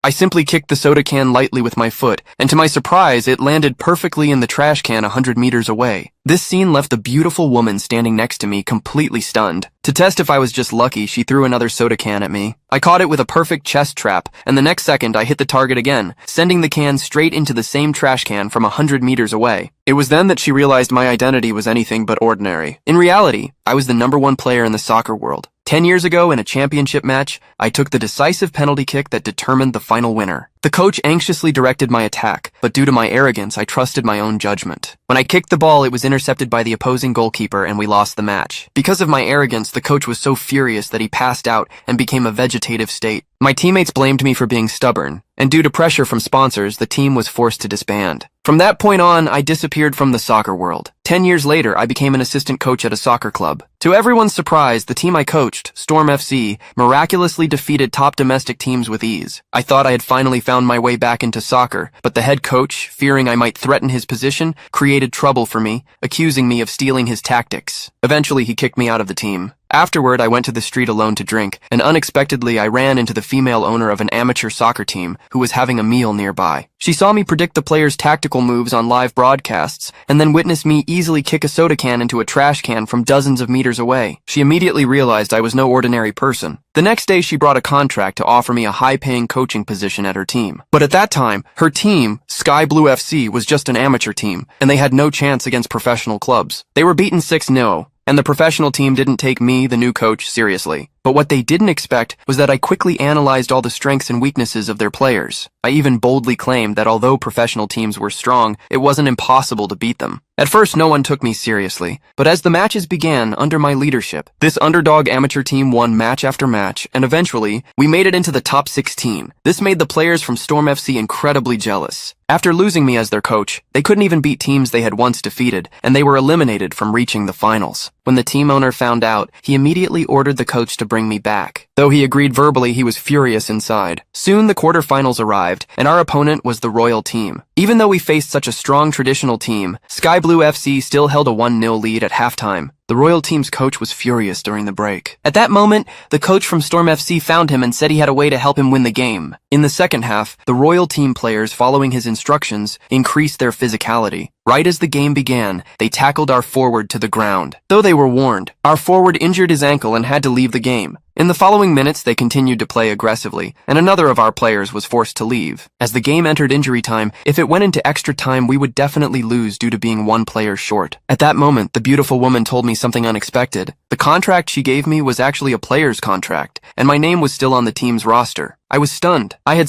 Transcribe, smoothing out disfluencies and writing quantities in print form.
I simply kicked the soda can lightly with my foot, and to my surprise, it landed perfectly in the trash can 100 meters away. This scene left the beautiful woman standing next to me completely stunned. To test if I was just lucky, she threw another soda can at me. I caught it with a perfect chest trap, and the next second I hit the target again, sending the can straight into the same trash can from 100 meters away. It was then that she realized my identity was anything but ordinary. In reality, I was the #1 player in the soccer world. 10 years ago, in a championship match, I took the decisive penalty kick that determined the final winner. The coach anxiously directed my attack, but due to my arrogance, I trusted my own judgment. When I kicked the ball, it was intercepted by the opposing goalkeeper and we lost the match. Because of my arrogance, the coach was so furious that he passed out and became a vegetative state. My teammates blamed me for being stubborn, and due to pressure from sponsors, the team was forced to disband. From that point on, I disappeared from the soccer world. 10 years later, I became an assistant coach at a soccer club. To everyone's surprise, the team I coached, Storm FC, miraculously defeated top domestic teams with ease. I thought I had finally found my way back into soccer, but the head coach, fearing I might threaten his position, created trouble for me, accusing me of stealing his tactics. Eventually, he kicked me out of the team. Afterward, I went to the street alone to drink, and unexpectedly I ran into the female owner of an amateur soccer team who was having a meal nearby. She saw me predict the players' tactical moves on live broadcasts, and then witnessed me easily kick a soda can into a trash can from dozens of meters away. She immediately realized I was no ordinary person. The next day, she brought a contract to offer me a high-paying coaching position at her team. But at that time, her team, Sky Blue FC, was just an amateur team, and they had no chance against professional clubs. They were beaten 6-0. And the professional team didn't take me, the new coach, seriously. But what they didn't expect was that I quickly analyzed all the strengths and weaknesses of their players. I even boldly claimed that although professional teams were strong, it wasn't impossible to beat them. At first, no one took me seriously, but as the matches began under my leadership, this underdog amateur team won match after match, and eventually, we made it into the top 16. This made the players from Storm FC incredibly jealous. After losing me as their coach, they couldn't even beat teams they had once defeated, and they were eliminated from reaching the finals. When the team owner found out, he immediately ordered the coach to bring me back. Though he agreed verbally, he was furious inside. Soon the quarterfinals arrived, and our opponent was the Royal team. Even though we faced such a strong traditional team, Sky Blue FC still held a 1-0 lead at halftime. The Royal team's coach was furious during the break. At that moment, the coach from Storm FC found him and said he had a way to help him win the game. In the second half, the Royal team players, following his instructions, increased their physicality. Right as the game began, they tackled our forward to the ground. Though they were warned, our forward injured his ankle and had to leave the game. In the following minutes, they continued to play aggressively, and another of our players was forced to leave. As the game entered injury time, if it went into extra time, we would definitely lose due to being one player short. At that moment, the beautiful woman told me something unexpected. The contract she gave me was actually a player's contract, and my name was still on the team's roster. I was stunned. I had